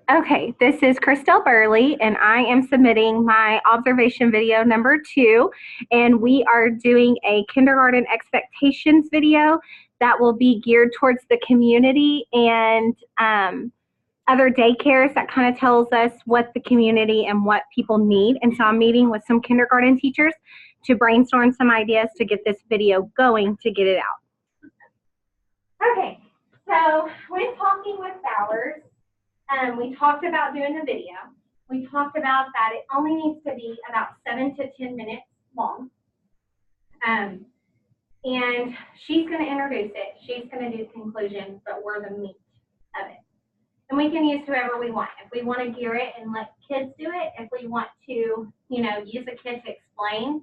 Okay, this is Christelle Burley, and I am submitting my observation video number 2, and we are doing a kindergarten expectations video that will be geared towards the community and other daycares. That kind of tells us what the community and what people need. And so I'm meeting with some kindergarten teachers to brainstorm some ideas to get this video going to get it out. Okay, so when talking with Bowers, we talked about doing the video. We talked about that it only needs to be about 7 to 10 minutes long. And she's going to introduce it. She's going to do conclusions, but we're the meat of it. And we can use whoever we want. If we want to gear it and let kids do it, if we want to, use a kid to explain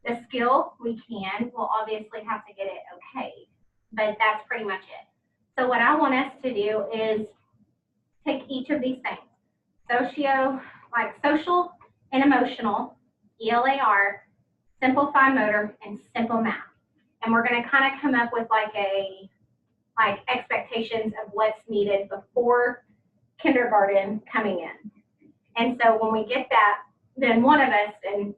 the skill, we can. We'll obviously have to get it okayed, but that's pretty much it. So what I want us to do is take each of these things, social and emotional, ELAR, simple fine motor, and simple math. And we're going to kind of come up with expectations of what's needed before kindergarten coming in. And so when we get that, then one of us, and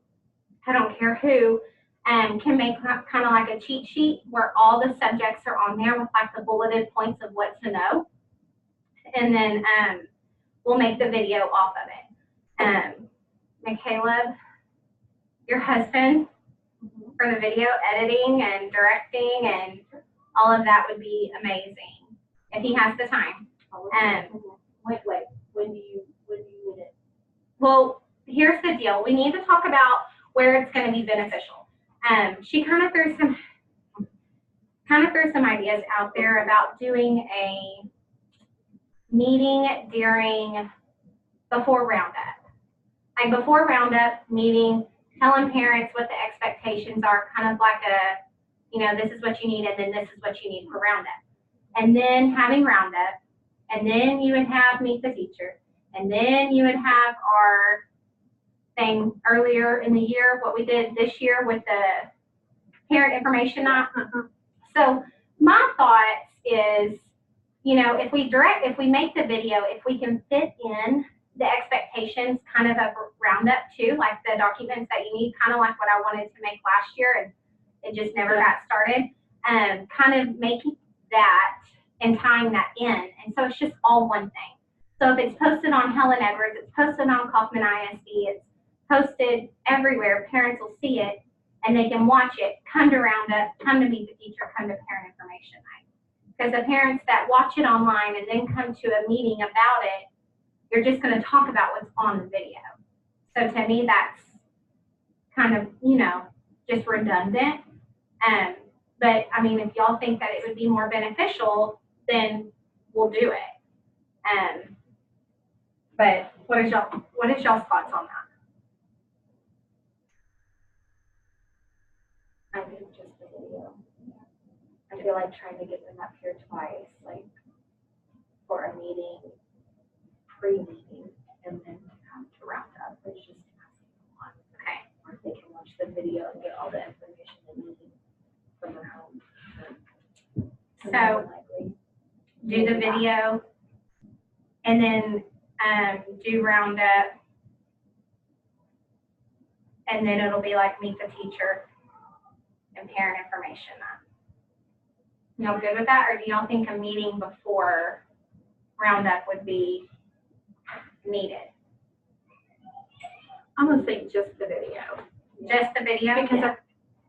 I don't care who, can make kind of like a cheat sheet where all the subjects are on there with the bulleted points of what to know. And then we'll make the video off of it. Michaela, your husband, for the video editing and directing and all of that would be amazing if he has the time. Wait, when do you need it? Well, here's the deal. We need to talk about where it's going to be beneficial. She kind of threw some ideas out there about doing a meeting before roundup. Before roundup meeting, telling parents what the expectations are, kind of like this is what you need, and then this is what you need for roundup. And then having roundup, and then you would have meet the teacher, and then you would have our thing earlier in the year, what we did this year with the parent information night. So my thoughts is, if we make the video, if we can fit in the expectations kind of roundup too, like the documents that you need, kind of like what I wanted to make last year and it just never got started, kind of making that and tying that in. And so it's just all one thing. So if it's posted on Helen Edwards, it's posted on Kaufman ISD, it's posted everywhere, parents will see it and they can watch it, come to roundup, come to meet the teacher, come to parent information night. Because the parents that watch it online and then come to a meeting about it, you're just going to talk about what's on the video. So to me, that's kind of, just redundant. But I mean, if y'all think that it would be more beneficial, then we'll do it. But what is y'all's thoughts on that? I think just the video. I feel like trying to get them up here twice, for a meeting, pre-meeting, and then to come to round up. It's just asking a lot. Okay. Or if they can watch the video and get all the information they need from their home. So do the video and then do roundup, and then it'll be like meet the teacher and parent information. Y'all good with that, or do y'all think a meeting before roundup would be needed? I'm gonna say just the video. Just the video? Because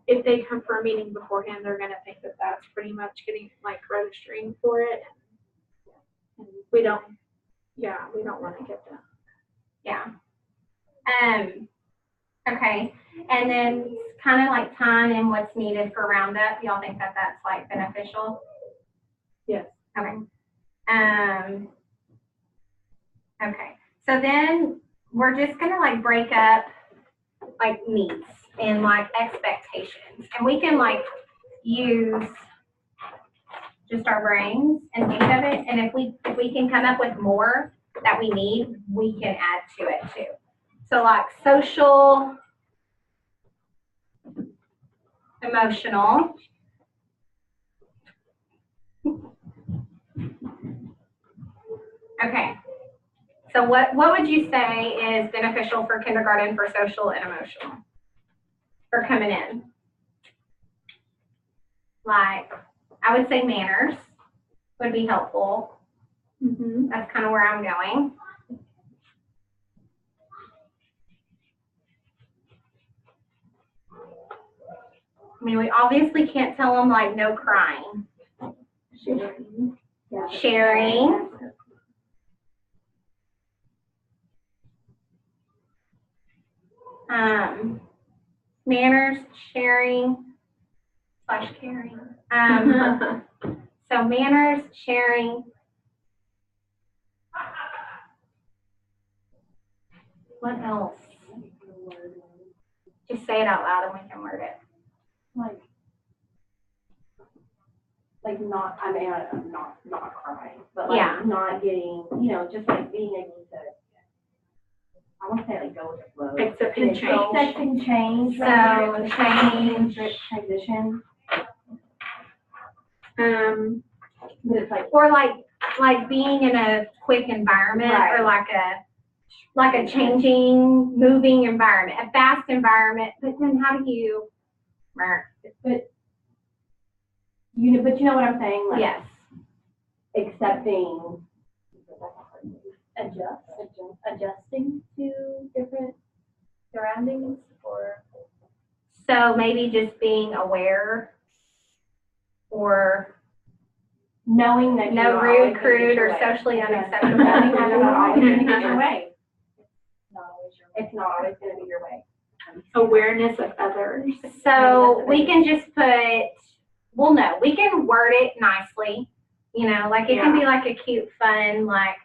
if they come for a meeting beforehand, they're gonna think that that's pretty much getting registering for it. And we don't want to get that. Yeah. Okay. And then kind of like time and what's needed for roundup. Y'all think that that's beneficial? Yes. Okay. Okay. So then we're just gonna break up needs and expectations, and we can use just our brains and think of it. And if we can come up with more that we need, we can add to it too. So social, emotional, okay. So what would you say is beneficial for kindergarten for social and emotional? For coming in? Like, I would say manners would be helpful. Mm-hmm. That's kind of where I'm going. I mean, we obviously can't tell them like no crying. Sharing. Yeah. Sharing. Manners, sharing, / caring. So manners, sharing. What else? Just say it out loud and we can word it. Like not, I mean, not crying, but like Yeah. not getting, just like being able to, I want to say like go with the flow. Accepting change. Accepting change. So change. Transition. But It's like, Or like being in a quick environment or like a changing, moving environment, a fast environment. But then how do you? but you know what I'm saying? Like Yes. accepting, adjusting to different surroundings, or So maybe just being aware, or knowing that no rude, crude, or socially unacceptable. Knowing that it's not always going to be your way. It's not always going to be your way. awareness of others. So we can just put, well, no, we can word it nicely, like it can be like a cute, fun, like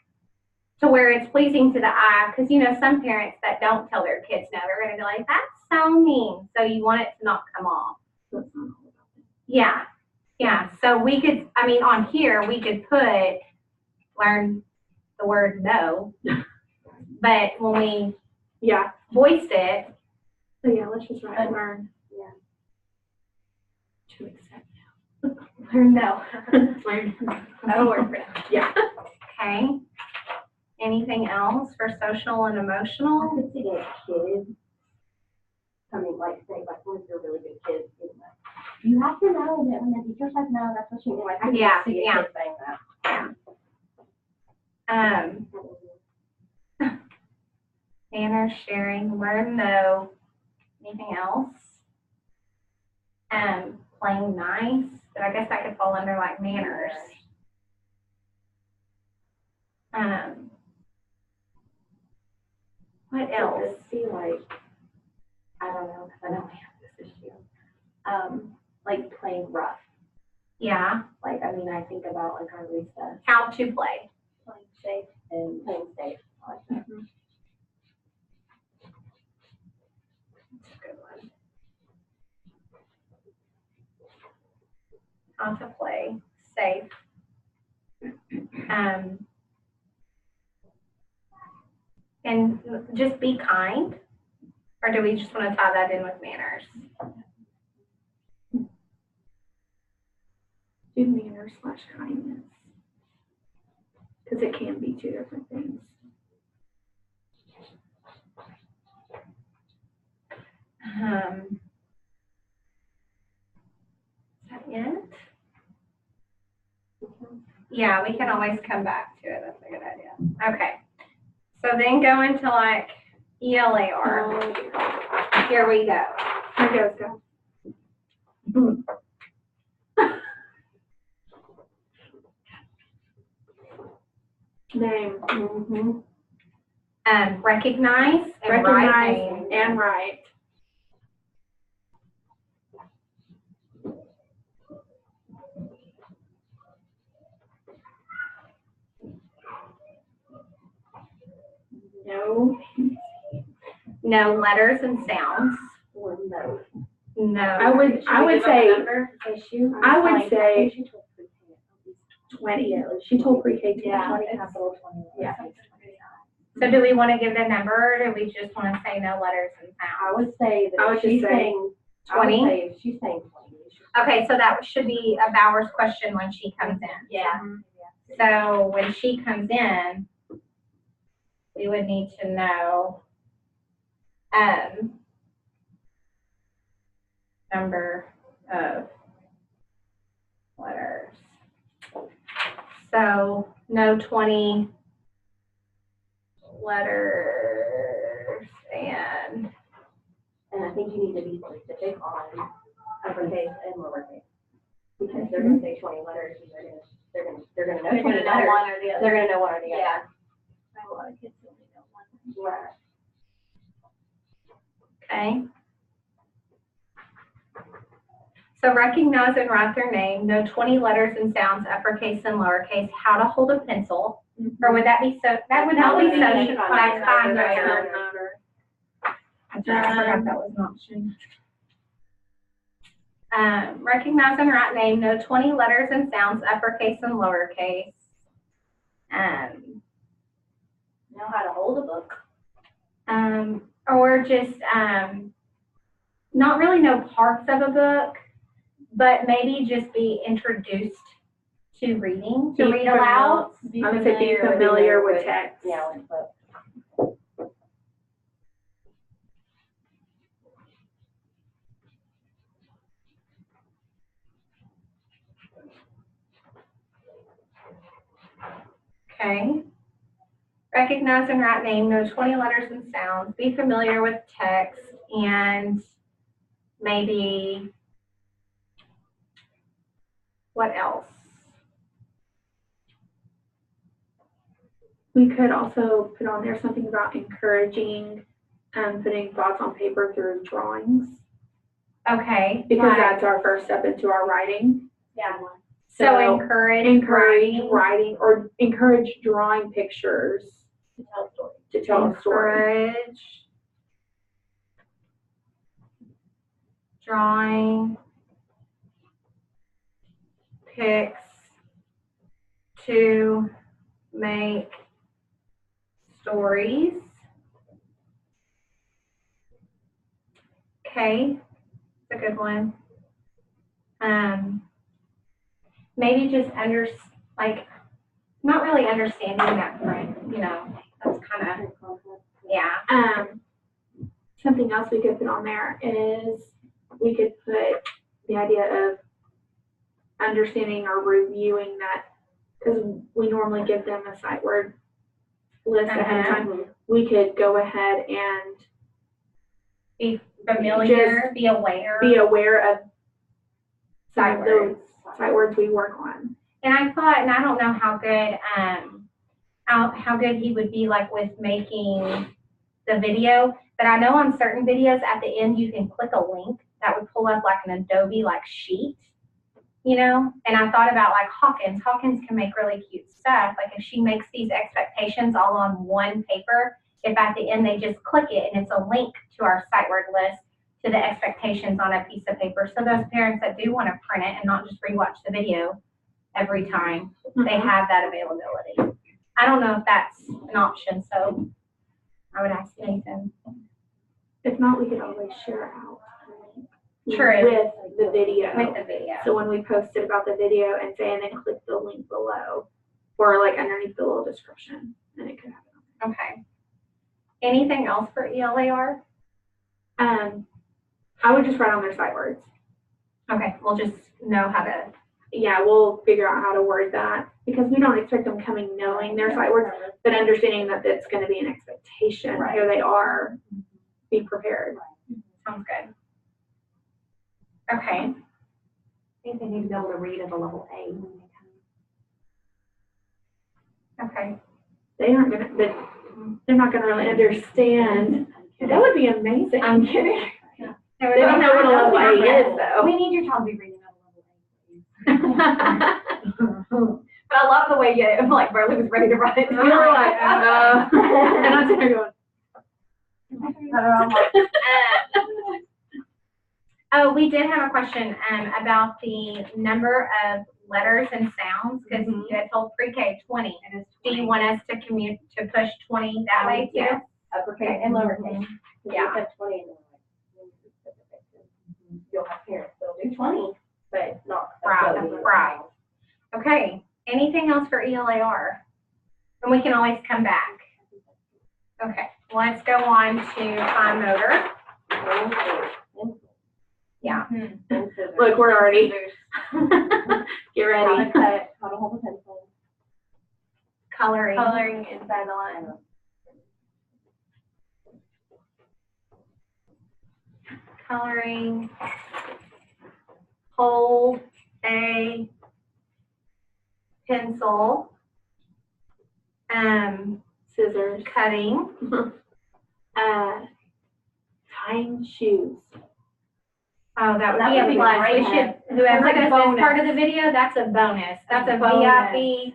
to where it's pleasing to the eye. Because, some parents that don't tell their kids no, they're going to be like, that's so mean. So you want it to not come off. Yeah. Yeah. So we could, on here, we could put, learn the word no. But when we voice it. So yeah, let's just write learn. Yeah. To accept Learn no. Learn. That'll work for now. Yeah. Okay. Anything else for social and I emotional? could see like kids coming, like say, like one of your really good kids being like, you have to know that when the teacher says no, that's what you mean. Like I could Yeah, see a yeah. kid saying that. Manners, sharing, learn no. Anything else? Playing nice, but I guess that could fall under like manners. What else? Just be like, I don't know, because I know we have this issue. Like playing rough. Yeah. Like, I think about like our recess. How to play. Playing safe and playing safe. I like that. That's a good one. How to play safe. And just be kind. Or do we just want to tie that in with manners? Do manners / kindness. Because it can be two different things. Is that it? Yeah, we can always come back to it. That's a good idea. Okay. So then go into like ELAR. Here we go. Here goes, go. Name. Recognize and write Recognize names. and write. No. No letters and sounds. Or no. No. I would say, I would say 20 at least. She told pre-K to 20 20. capital 20. Yeah. So do we want to give the number or do we just want to say no letters and I sounds? would say that I would if she's just say saying 20? I would say if she's saying 20. Okay, so that should be a Bowers question when she comes in. Yeah. So when she comes in, we would need to know, number of letters. So no 20 letters and And I think you need to be specific on uppercase and lowercase. Because they're gonna say 20 letters, and they're gonna know 20 letters. one or the other. They're gonna know one or the other. Yeah. A lot of kids only know one. Right. okay. So recognize and write their name, know 20 letters and sounds, uppercase and lowercase, how to hold a pencil, or would that be so, that would not be social, that's fine, That's right? motor. I forgot that was an option. Recognize and write name, know 20 letters and sounds, uppercase and lowercase. Know how to hold a book. Or just, not really know parts of a book, but maybe just be introduced to reading, to read aloud. I'm gonna say be familiar with text. Yeah, with book. Okay. Recognize and write name, know 20 letters and sounds, be familiar with text, and maybe, what else? We could also put on there something about encouraging, putting thoughts on paper through drawings, Okay. because like- that's our first step into our writing. Yeah. So encourage writing. writing, or encourage drawing pictures To tell a story. to tell a story. Encourage drawing pics to make stories. Okay, that's a good one. Maybe just not really understanding that front, that's kind of, yeah. Something else we could put on there is we could put the idea of understanding or reviewing that, because we normally give them a sight word list ahead of time. We could go ahead and Be familiar, be aware. be aware of Sight some of those words. sight words we work on. And I thought, and I don't know how good, how good he would be like with making the video, but I know on certain videos at the end you can click a link that would pull up like an Adobe like sheet, and I thought about like Hawkins. Hawkins can make really cute stuff. Like if she makes these expectations all on one paper, if at the end they just click it and it's a link to our sight word list to the expectations on a piece of paper. So those parents that do want to print it and not just rewatch the video every time, they have that availability. I don't know if that's an option, so I would ask Nathan. If not, we could always share out True. with the video. With the video. So when we post it about the video and then click the link below, or like underneath the little description, then it could happen. Okay. Anything else for ELAR? I would just write on their sight words. Okay, we'll just know how to. Yeah, we'll figure out how to word that, because we don't expect them coming knowing their sight words, but understanding that it's going to be an expectation. Right. Here they are. Be prepared. Sounds good. Okay. I think they need to be able to read at a level A when they come. Okay. They're not going to really understand. That would be amazing. I'm kidding. They don't know what a level A is, though. We need your child to be reading at a level A. But I love the way like Burley was ready to write it. We were like, and I'm sitting there going, Oh, we did have a question about the number of letters and sounds, because you had told pre-K 20. Do you want us to push 20 that way too? Yes. Uppercase and lowercase. Yeah. You have 20 and you'll have parents that'll do 20, but not. Right. Okay. Anything else for ELAR? And we can always come back. Okay, let's go on to fine motor. Yeah. Look, we're already, get How ready. to cut, how to hold a pencil. Coloring. Coloring inside the line. Coloring. Hold a pencil. Scissors. Cutting. Tying shoes. Oh, that would That be would a be plus. great. We should, whoever That's a does this bonus. part of the video, that's a bonus. That's a Bonus. VIP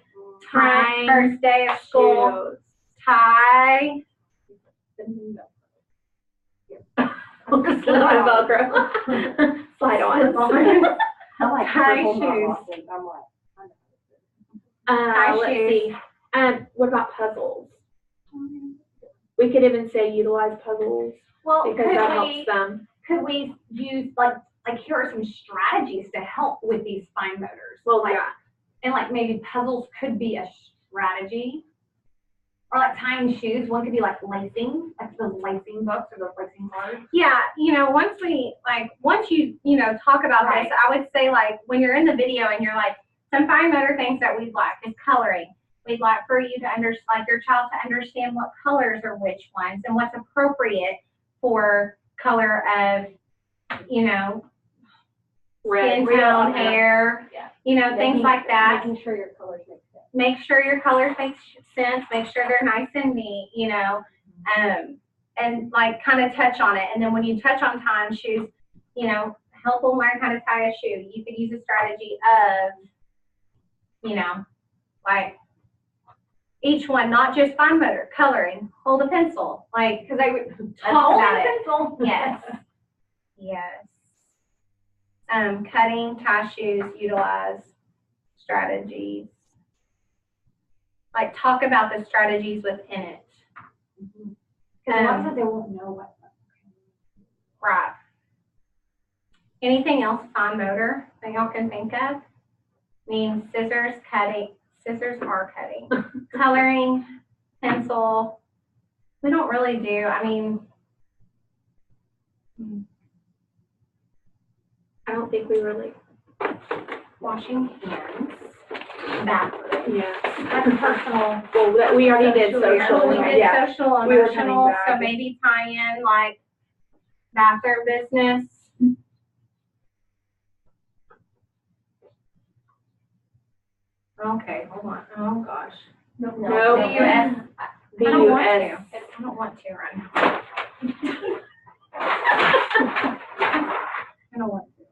Tying first day of school. shoes. Tie. Slip on Velcro. Slide on. I like Tie purple shoes. boxes. I'm like, Tie Let's shoes. see. What about puzzles? We could even say utilize puzzles Well, because that helps them. could we use like here are some strategies to help with these fine motors? Well, like, yeah. and like maybe puzzles could be a strategy. Or like tying shoes, one could be like lacing, like the lacing books or the lacing cards. Yeah, once you talk about this, I would say like when you're in the video and you're like, some fine motor things that we'd like is coloring. We'd like for you to your child to understand what colors are which ones and what's appropriate for color of, Red. skin tone, hair, things like that. Making sure your colors make sense. Make sure your colors make sense, make sure they're nice and neat, and like kind of touch on it. And then when you touch on tying shoes, help them learn how to tie a shoe. You could use a strategy of, like each one, not just fine motor, coloring, hold a pencil, like, because I would talk about it. Pencil. Yes. Yes. Cutting, tie shoes, utilize strategies. Like talk about the strategies within it. Because a lot of times they won't know what. Right. Anything else fine motor that y'all can think of? I mean, scissors are cutting. Coloring, pencil. We don't really do, I don't think we really. washing hands. Bathroom. Yeah. That's personal. Well, we already did We social. did Yeah. social, We were coming emotional, back. so maybe tie in like bathroom business. Okay, hold on. Oh, gosh. No. B-U-S. I don't want to. B-U-S. I don't want to right now. I don't want to.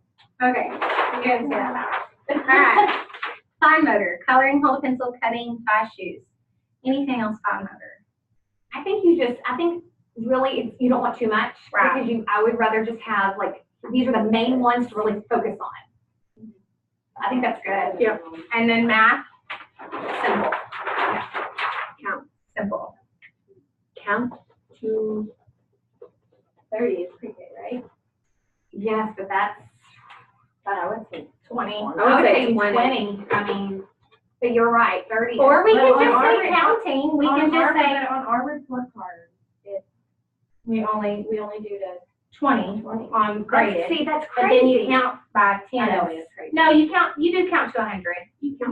Okay, you guys get that. All right. Fine motor, coloring, hold pencil, cutting, tie shoes. Anything else fine motor? I think really you don't want too much. Right. Because I would rather just have like, these are the main ones to really focus on. I think that's good. Yep. And then math, simple. Count. Simple. Count to 30 is pretty good, right? Yes, but that's, I would say 20. I would say 20. 20. I mean, but you're right, 30. Or we But can on just our- say counting. We can just say on our report card, we only we only do the 20 on graded. See, that's But crazy. then you count by 10. I know, it's crazy. No, you do count to 100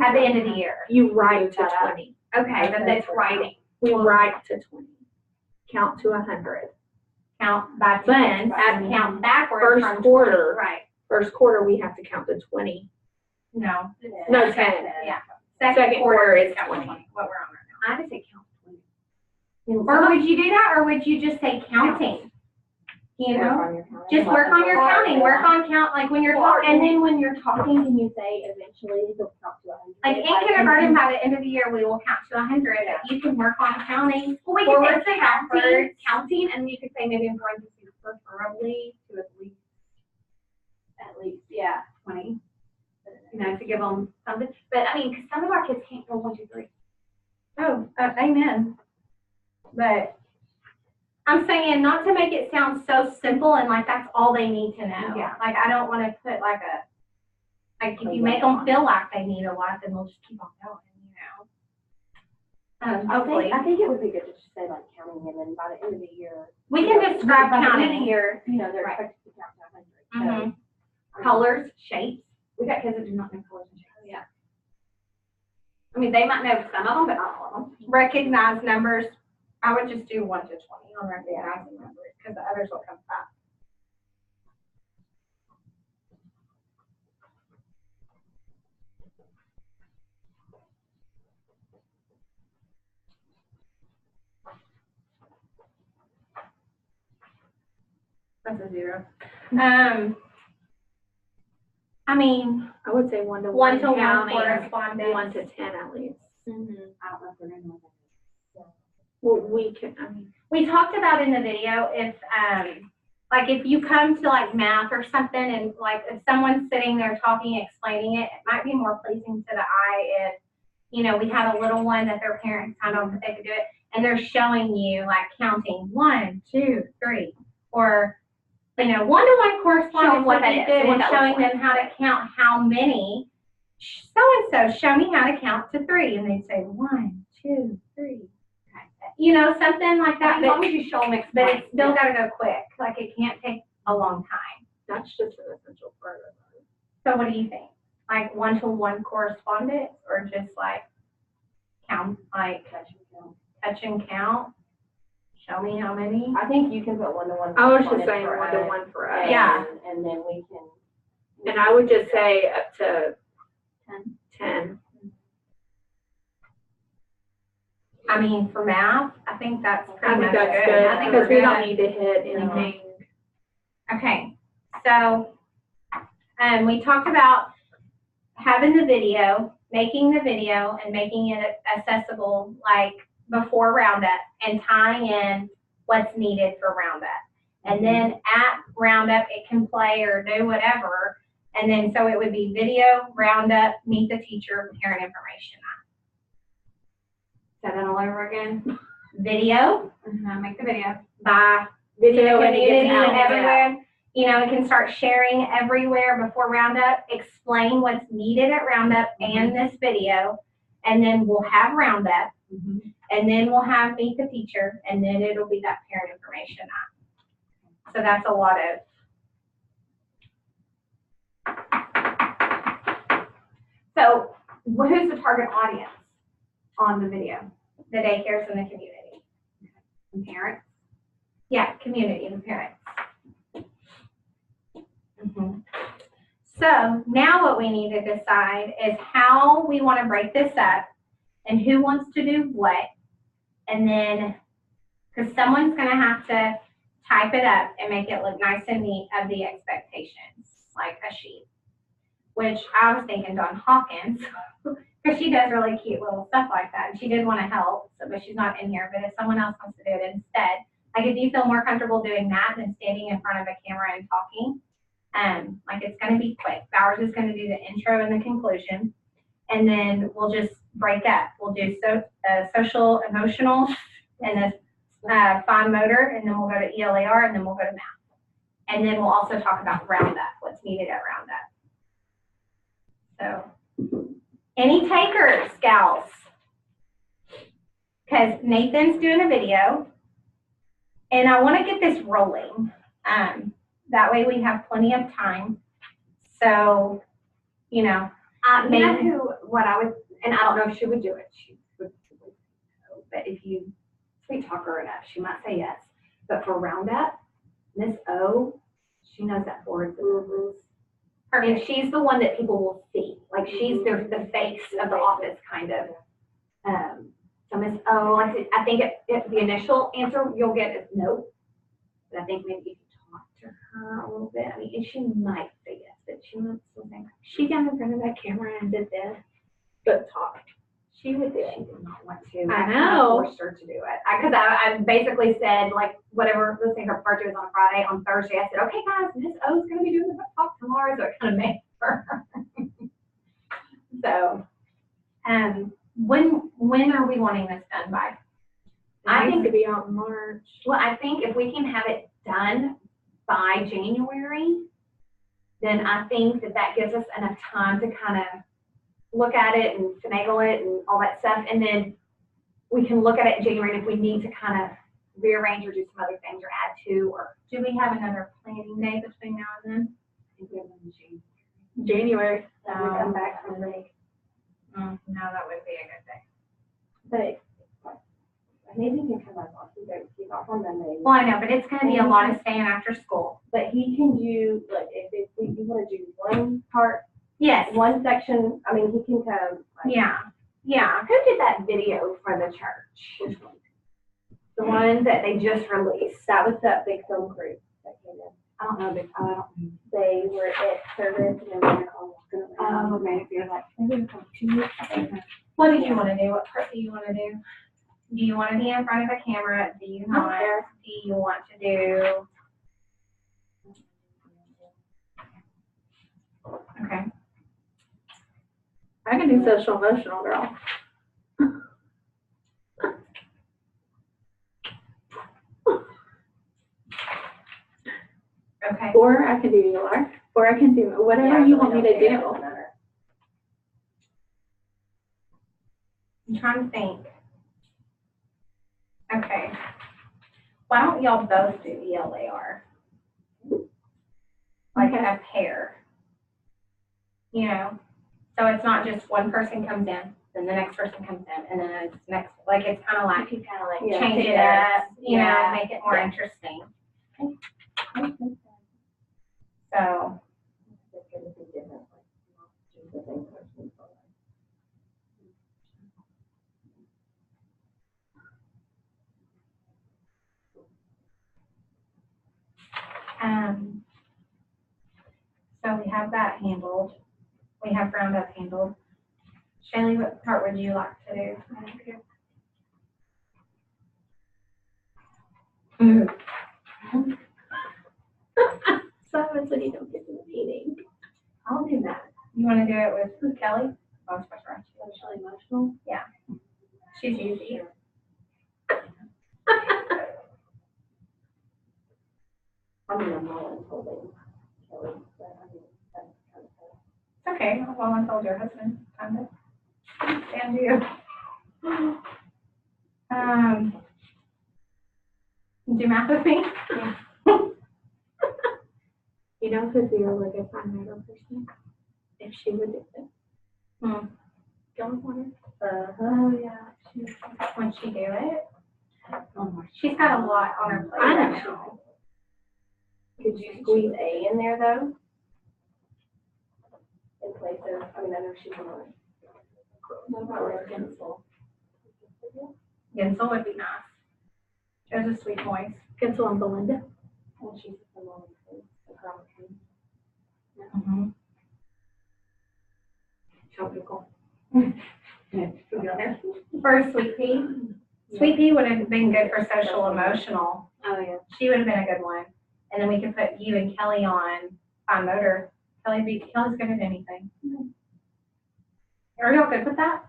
at the end of the year. You write to that up. 20. Okay, but that's writing. We write to 20. Count to 100. Count by But 10, at count backwards first from 20. quarter- Right. First quarter, we have to count to 20. No. No, 10. Yeah. Second quarter is count 20. What we're on right I would say count 20. now. Or would you do that, or would you just say counting? Just work on your counting. Work on count, like when you're talking. And then when you're talking, can you say eventually you'll count to 100? Like in kindergarten, by the end of the year, we will count to 100. You can work on counting. Well, we Forward, could say backwards. counting, and you could say maybe in parentheses, preferably to at least, yeah, 20. To give them something. But I mean, because some of our kids can't go 1, 2, 3. Oh, amen. But I'm saying not to make it sound so simple and like that's all they need to know. Yeah. Like I don't want to put like if you make them feel like they need a lot, then they'll just keep on going, hopefully. I think it would be good to just say like counting, and then by the end of the year. We can just scrap by the end of the counting. year, they're Right. expected to count to 100. Mhm. Colors, shapes. We got kids that do not know colors and shapes. Yeah. I mean, they might know some of them, but not all of them. Recognize numbers. I would just do 1 to 20 on recognizing numbers because the others will come back. That's a 0. I mean, I would say 1 to 1 to 1 counting, correspondence. 1 to 10 at least. I don't know if they're going to know that. Well, we can, I mean, We talked about in the video if, like if you come to like math or something and like if someone's sitting there talking, explaining it, it might be more pleasing to the eye if, you know, we have a little one that their parents kind of, they could do it and they're showing you like counting 1, 2, 3, or, you know, 1 to 1 correspondence Showing what would be that is, good what and that showing looks them how to count how many. So-and-so, show me how to count to 3. And they'd say 1, 2, 3. You know, something like that. As long as you show them But it's still gotta go quick, like it can't take a long time. that's just an essential part of it. So what do you think? Like 1 to 1 correspondence or just like count, like touch and count? Show me how many? I think you can put 1 to 1. I was just saying 1 to 1 for us. Yeah. And then we can. And I would just say up to 10. I mean, for math, I think that's I pretty think much that's good. good I think because we're we don't good. need to hit anything. Okay, so, we talked about having the video, making the video and making it accessible like before Roundup and tying in what's needed for Roundup. And then at Roundup, it can play or do whatever. And then, so it would be video, Roundup, meet the teacher, parent information. Say that all over again. Video, Make the video. by Video the and it gets community out and everywhere. You know, it can start sharing everywhere before Roundup, explain what's needed at Roundup and this video. And then we'll have Roundup, and then we'll have meet the teacher, and then it'll be that parent information app. So that's a lot of. So who's the target audience on the video? The daycares in the community. And parents? Yeah, community and parents. So now what we need to decide is how we want to break this up and who wants to do what. And then, because someone's going to have to type it up and make it look nice and neat of the expectations, like a sheet. Which I was thinking Dawn Hawkins, because she does really cute little stuff like that. And she did want to help, so, but she's not in here. But if someone else wants to do it instead, like if you feel more comfortable doing that than standing in front of a camera and talking, like it's going to be quick. Bowers is going to do the intro and the conclusion, and then we'll just break up. We'll do social, emotional, and the fine motor, and then we'll go to ELAR, and then we'll go to math. And then we'll also talk about Roundup, what's needed at Roundup. So, any takers, gals? Because Nathan's doing a video, and I want to get this rolling. That way we have plenty of time. So, you know, You know what I would, and I don't know if she would do it. She would, but if you sweet talk her enough, she might say yes. But for Roundup, Miss O, she knows that forward. And she's the one that people will see. Like she's the face of the office, kind of. So Miss O, I think the initial answer you'll get is no. But I think maybe if you talk to her a little bit, I mean, and she might say yes, but she might still think She got in front of that camera and did this, but talked. she would do it. She did not want to. I kinda know. forced her to do it. Because I basically said, like, whatever this thing her birthday was on Friday, on Thursday, I said, okay, guys, Miss O's going to be doing the talk tomorrow, so it kind of made her. So, when are we wanting this done by? I It think needs to be out in March. well, I think if we can have it done by January, then I think that gives us enough time to kind of look at it and finagle it and all that stuff. And then we can look at it in January, and if we need to kind of rearrange or do some other things or add to, or. Do we have another planning day between now and then? I think we have one in June. January. We come back from break. No, that would be a good day. But maybe he can come up off, he's off on Monday. Well, I know, but it's gonna be a lot of staying after school. But he can do, like, if we wanna do one part, Yes, one section, I mean, he can come. Like, yeah. Who did that video for the church? which one? The one that they just released. That was that big film crew that came in. I don't know, I don't know. They were at service and then they were all walking around. Okay, so you're like, maybe come 2 weeks. What do you wanna do? What part do you wanna do? Do you wanna be in front of a camera? Do you not? Do you want to do? Okay. I can do social emotional, girl. Okay. Or I can do ELR, or I can do whatever Yeah, you I want me really to don't care. do. Doesn't matter. I'm trying to think. Okay. Why don't y'all both do ELAR? Like a pair. You know, so it's not just one person comes in, then the next person comes in, and then it's next, like, it's kind of like, You kind of like. Yeah, change it up, you know, make it more interesting. So, It's gonna be different, like, choose the same person for like. so we have that handled. We have roundup handled. Shaylee, what part would you like to do? So it's when you don't get to the meeting. I'll do that. You want to do it with Kelly? Oh, it's right. Social emotional? She's easy. I mean, I'm not unfolding Kelly, but I mean, that's kind of cool. It's okay. Well, I told your husband. Time to stand you. Do math with me? You know who'd be a really good fine writer person? If she would do it. Don't want her. Oh, yeah. When she do it? She's got a lot on her plate I right know. now. Could you squeeze A in there though? In place of, I mean, I know she's on. What about Rick Gensel? Gensel would be nice. She has a sweet voice. Gensel and Belinda? And she's the one who's the drama queen. Mm-hmm. Tropical. She'll be on there. For Sweet Pea. Sweet Pea would have been good for social emotional. Oh, yeah. She would have been a good one. And then we could put you and Kelly on fine motor. Kelly's good at anything. Are y'all good with that?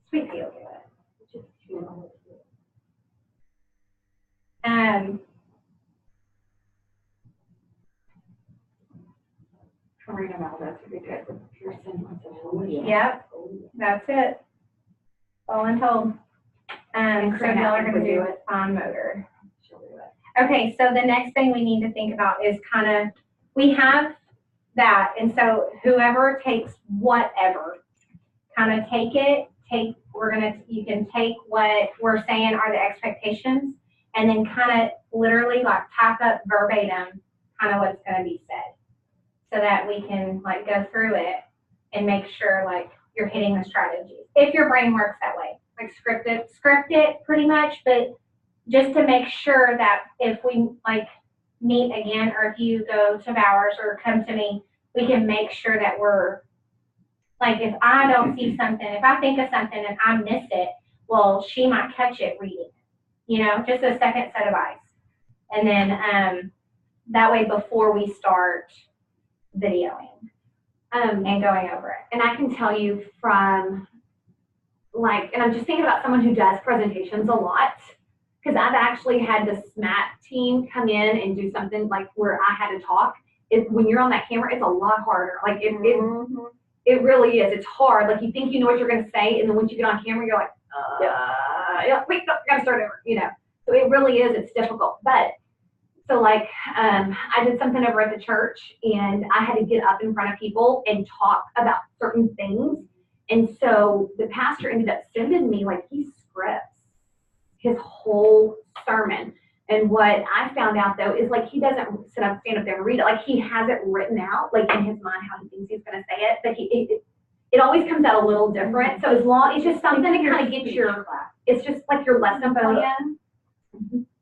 Sweet Pea will do it. Karina Valdez would be good with Pearson on social media. Yep, that's it. All I'm told. So Karina y'all are gonna would do do it on motor. She'll do it. Okay, so the next thing we need to think about is kind of, we have that, and so whoever takes whatever, kind of you can take what we're saying are the expectations, and then kind of literally like type up verbatim kind of what's gonna be said, so that we can like go through it and make sure like you're hitting the strategies. If your brain works that way, like script it pretty much, but just to make sure that if we like meet again, or if you go to Bowers or come to me, we can make sure that we're, like, if I don't see something, if I think of something and I miss it, well, she might catch it reading, you know, just a second set of eyes. And then that way before we start videoing and going over it. And I can tell you from, like, and I'm just thinking about someone who does presentations a lot, because I've actually had the SMAT team come in and do something like where I had to talk. When you're on that camera, it's a lot harder. Like, It really is. It's hard. Like you think you know what you're going to say, and then once you get on camera, you're like, yeah, wait, no, I gotta start over, you know. So it really is. It's difficult. But so like, I did something over at the church, and I had to get up in front of people and talk about certain things. And so the pastor ended up sending me like he scripts his whole sermon. And what I found out though is like he doesn't stand up there and read it. Like he has it written out, like in his mind how he thinks he's going to say it. But it always comes out a little different. So as long it's just something to kind of get your, it's just like your lesson plan.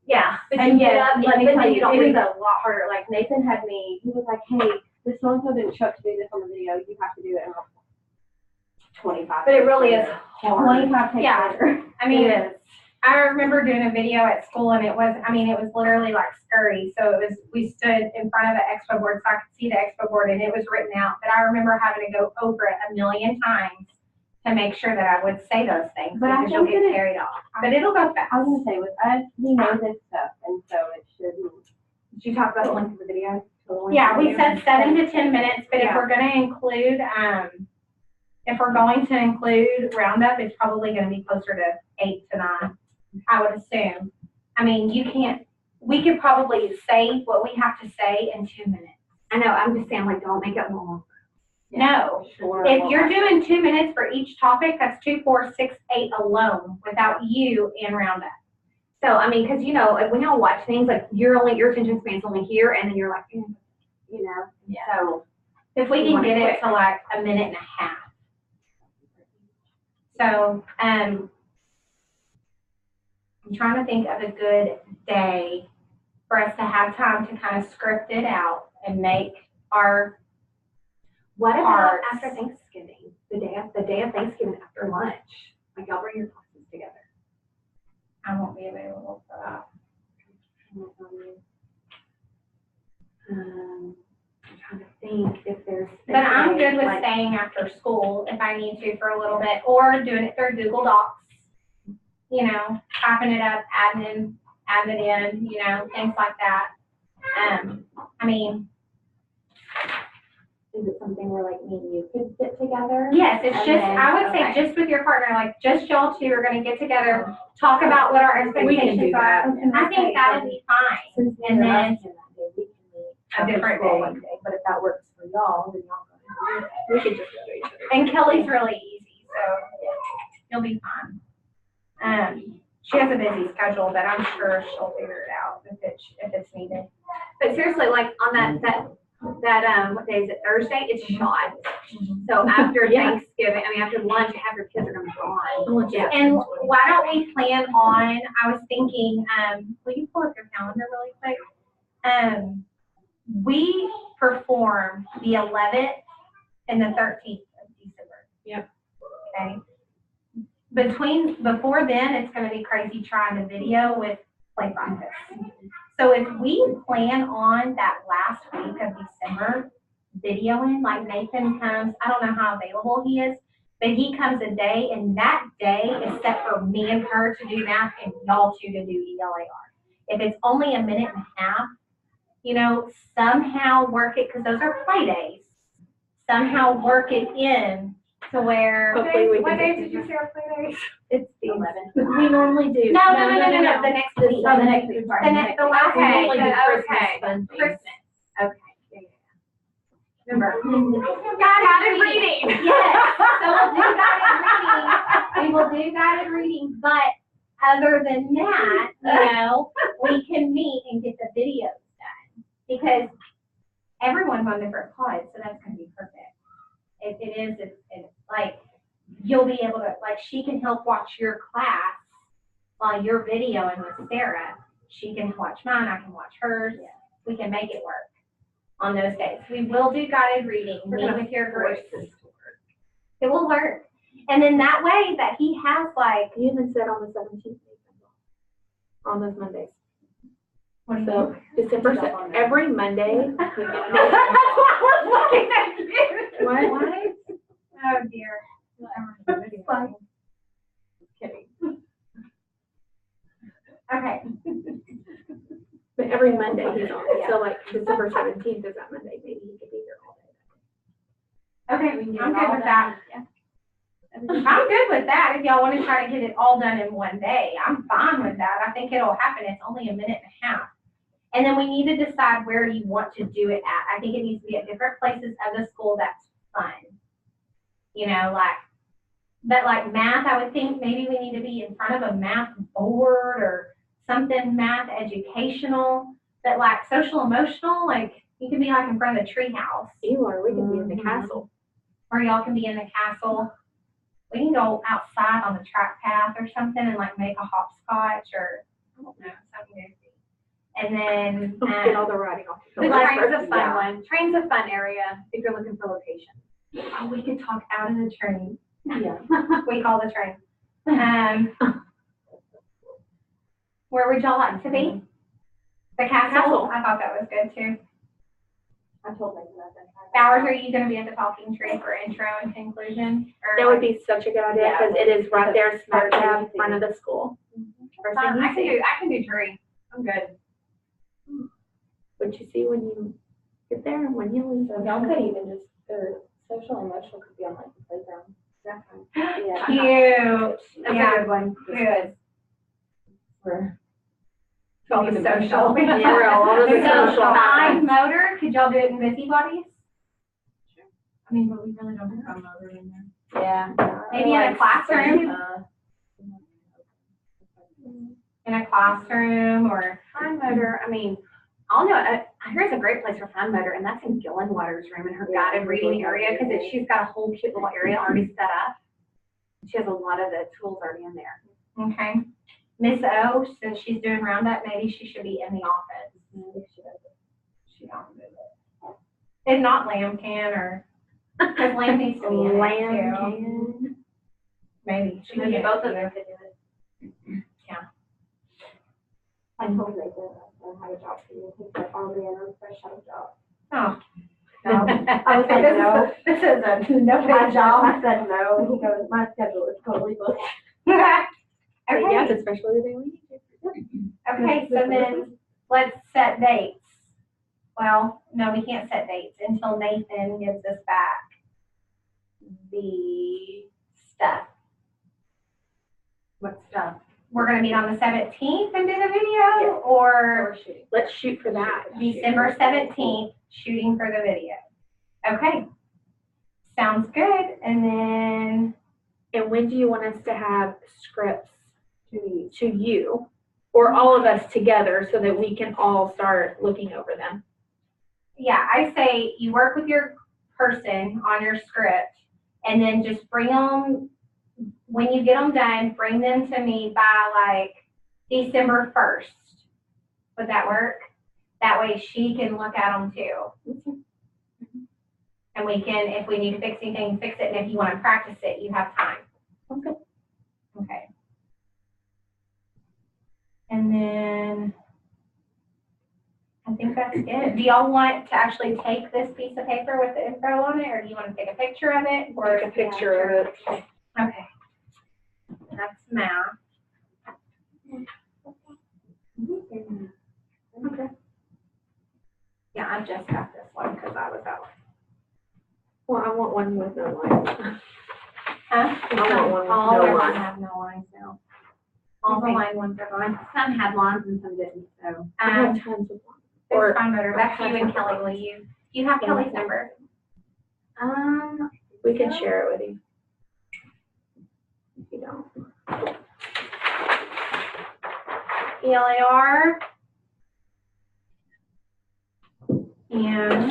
Yeah, but And you get up, let me but tell then you, don't it read is a lot harder. Like Nathan had me, he was like, hey, this so-and-so didn't show up to do this on the video. You have to do it in 25. But it really is hard. 25 takes Yeah. later. I mean, It is. I remember doing a video at school, and it was literally like scurry. So we stood in front of the expo board so I could see the expo board, and it was written out. But I remember having to go over it a million times to make sure that I would say those things, But I because you'll think get that carried off. But it'll go fast. I was going to say, with us, we know this stuff, and so it shouldn't. Did you talk about the length of the video? Yeah, we said 7 to 10 minutes, but if Yeah. we're gonna include, if we're going to include roundup, it's probably gonna be closer to 8 to 9, I would assume. I mean, we could probably say what we have to say in 2 minutes. I know, I'm just saying, like, don't make it long. No, Sure. if you're doing 2 minutes for each topic, that's 2, 4, 6, 8 alone without you and roundup. So, I mean, because, you know, like, when y'all watch things, like, your attention span's only here, and then you're like, you know, so. If we can get it to like a minute and a half. So, I'm trying to think of a good day for us to have time to kind of script it out and make our, What about Parts. after Thanksgiving, the day of Thanksgiving after lunch? Like, y'all bring your classes together. I won't be available for that. I'm trying to think if there's. a But I'm day, good with like- staying after school if I need to for a little bit, or doing it through Google Docs. You know, typing it up, adding it in, you know, things like that. I mean, Is it something where like me and you could get together? yes, it's And just, then- I would say okay. just with your partner, like just y'all two are gonna get together, talk about what our We can expectations do that. are. I think that'll be fine. Since And we're then us in that day, we can meet a after different school day. one day. But if that works for y'all, then y'all go ahead. We could just go to each other. And Kelly's really easy, so you'll be fine. She has a busy schedule, but I'm sure she'll figure it out if it's needed. But seriously, like on that, what day is it, Thursday? It's shot. So after Yeah. Thanksgiving, I mean, after lunch, half your kids are gonna be gone. Yeah. And why don't we plan on, I was thinking, will you pull up your calendar really quick? We perform the 11th and the 13th of December. Yep. Okay. Before then, it's gonna be crazy trying to video with play practice. So if we plan on that last week of December, videoing, like Nathan comes, I don't know how available he is, but he comes a day, and that day is set for me and her to do math and y'all two to do ELAR. If it's only a minute and a half, you know, somehow work it, because those are play days. Somehow work it in to where. Hopefully we What can days get did you say are play days? It's the 11th. We normally do. No, the next week. Oh, the next week. The last We week. normally do Christmas Okay. Sundays. Christmas. Okay. Remember, guided reading. Yes, so we'll do guided reading. We will do guided reading, but other than that, you know, we can meet and get the videos done. Because everyone's on different pods, so that's gonna be perfect. It's like, you'll be able to, like, she can help watch your class while you're videoing with Sarah. She can watch mine, I can watch hers. We can make it work on those days. We will do guided reading, meet with your group. It will work. And then that way that he has like, You even said on the 17th. On those Mondays. what do you So December, every Monday. we get- looking at you. What? Oh dear. Fun. Kidding. Okay. But every Monday he's on. So like December 17th is that Monday. Maybe he could be here all day. Okay, we can get I'm it good all with done. that. Yeah. I'm good with that. If y'all want to try to get it all done in one day, I'm fine with that. I think it'll happen. It's only a minute and a half. And then we need to decide where you want to do it at. I think it needs to be at different places of the school that's fun. You know, but like math, I would think maybe we need to be in front of a math board or something math educational. But like social emotional, like you can be like in front of the tree house. Or we can be in the castle. Or y'all can be in the castle. We can go outside on the track path or something and like make a hopscotch or I don't know, something goofy. And then Get all the writing off. The Like, train's a fun yeah. one. Train's a fun area if you're looking for location. oh, we could talk out of the train. Yeah. We call the train. Where would y'all like to be? The castle? Castle. I thought that was good too. I told Nathan that. Bowers, are you gonna be at the talking tree for intro and conclusion? Or That would be such a good idea Yeah. because it is right there, smack First dab thing in you front see. of the school. First Fun. thing you see. I can do tree. I'm good. What you see when you get there and when you leave. Y'all could even just, or social emotional could be on like the playground. Yeah. Cute. That's Yeah. a good one. Good. For All the social. Yeah, we're all over the So, social. fine motor, could y'all do it in busybodies? I mean, but we really don't have a motor in there. Yeah. Maybe in a classroom? Uh, In a classroom or, Fine motor, I mean, I'll know, here's a great place for fine motor, and that's in Gillenwater's room in her Yeah, guided reading area, because she's got a whole cute little area already set up. She has a lot of the tools already in there. okay. Miss O, since she's doing roundup, maybe she should be in the office. She don't do it. If not, Lamb can or, because Lamb needs to be in it Lamb too. can. Maybe. She Maybe can both do of it. them could do it. I told Nathan I had a job for you. He's like, oh, man, I'm fresh out of job. Oh. I was like, no. This is a no My pay job. I said no, and he goes, my schedule is totally booked. Yeah, Okay, it's especially the day we need you. okay, so then let's set dates. Well, no, we can't set dates until Nathan gives us back the stuff. What stuff? We're gonna meet on the 17th and do the video, or Let's shoot for that. December 17th, shooting for the video. Okay, sounds good, and then, And when do you want us to have scripts to you or all of us together so that we can all start looking over them? yeah, I say you work with your person on your script, and then just bring them, when you get them done, bring them to me by like December 1st. Would that work? That way she can look at them too. And we can, if we need to fix anything, fix it, and if you want to practice it, you have time. Okay. Okay. And then I think that's it. Do y'all want to actually take this piece of paper with the info on it, or do you want to take a picture of it? Or Take a picture of it. okay. That's math. Okay. Yeah, I just got this one because I was out. Well, I want one with no lines. Huh? I want one with All no of them lines. have no lines now. All the Okay. line ones are gone. Some had lines and some didn't, so. I have tons of lines. Or Or fine motor. Back to you and Kelly. Will you? Do you have Kelly's number? we can share it with you. If you don't. ELAR. And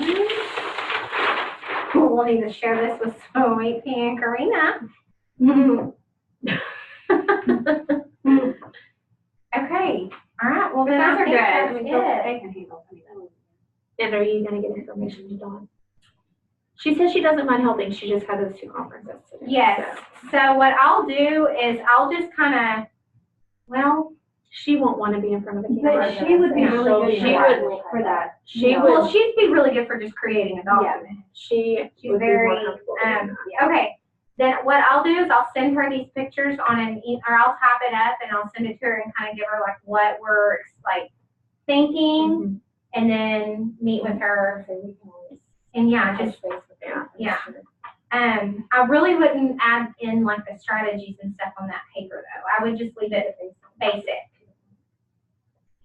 we'll need to share this with Sweet Pea and Karina. Okay, all right, well then Those I are think good. I that's mean, it. they can handle any of them. And are you gonna get information to Dawn? She says she doesn't mind helping, she just had those two conferences today. Yes, so what I'll do is I'll just kind of, well, So she won't wanna be in front of the camera. But she would be Yeah. really good She for that. She well, would, she'd be really good for just creating a document. she She's would be very, more comfortable doing that. Okay, then what I'll do is I'll send her these pictures on or I'll type it up and I'll send it to her and kind of give her like what we're like thinking, and then meet with her. So we can always And yeah, touch just, base with her. yeah. I really wouldn't add in like the strategies and stuff on that paper though. I would just leave it basic.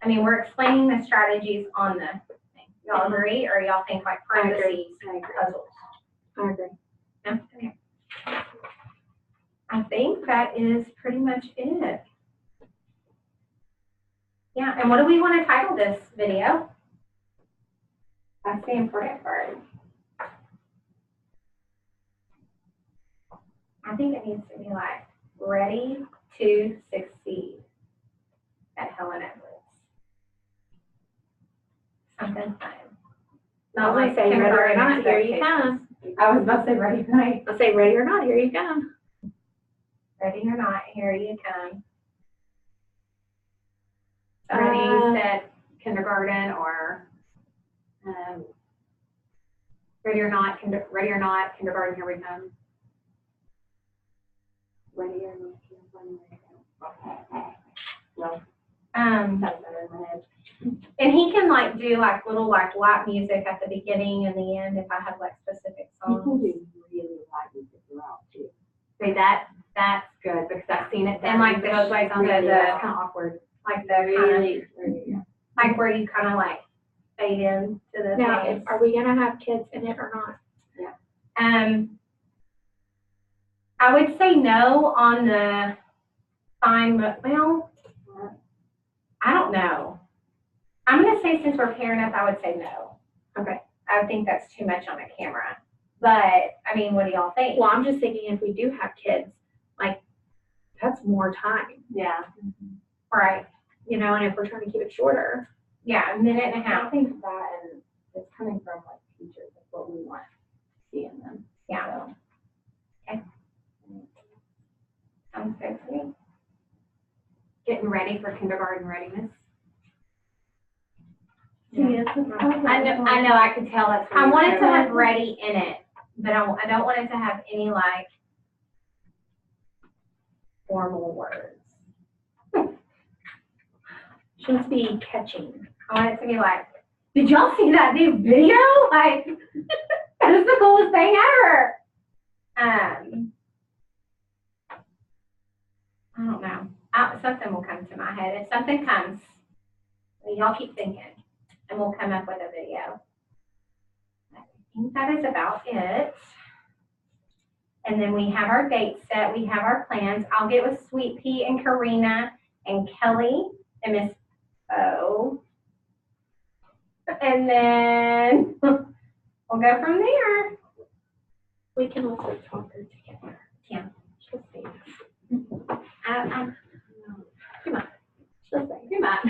I mean, we're explaining the strategies on the thing. Y'all agree, or y'all think like I agree. parentheses, I agree. puzzles? I agree. No? Okay. I think that is pretty much it. Yeah, and what do we want to title this video? That's the important part. I think it needs to be like, ready to succeed at Helen Edwards. Something fun. Not like say ready or not, here you come. I was about to say ready tonight. I'll say ready or not, here you come. Ready or not, here you come. Somebody said kindergarten or ready or not, kindergarten, here we come. Ready or not, kindergarten, here we come. Well, that's better in my head. And he can like do like little like light music at the beginning and the end if I have like specific songs. People do really like music throughout too. See that's good because I've seen it. And like the goes like on the kind of awkward. like the kind of like where you kind of like fade in to the Now, things. are we gonna have kids in it or not? I would say no on the fine, but well, I don't know. I'm gonna say since we're pairing up, I would say no. Okay. I think that's too much on a camera. But I mean, what do y'all think? Well, I'm just thinking if we do have kids, like, that's more time, Yeah. Right. you know, and if we're trying to keep it shorter. Yeah, a minute and a I half. think that and it's coming from like teachers, that's what we want to see in them. Yeah. So, Sounds good to me. Getting ready for kindergarten readiness. Yeah. I know, I could tell that's. I want it to have ready in it, but I don't want it to have any like formal words. Shouldn't be catching. I want it to be like, did y'all see that new video? Like, that is the coolest thing ever. I don't know. Something will come to my head. If something comes, y'all keep thinking, and we'll come up with a video. I think that is about it. And then we have our date set. We have our plans. I'll get with Sweet Pea and Karina and Kelly and Miss O. And then we'll go from there. We can also talk her together. Yeah. She'll see. Too much. She'll say. Too much.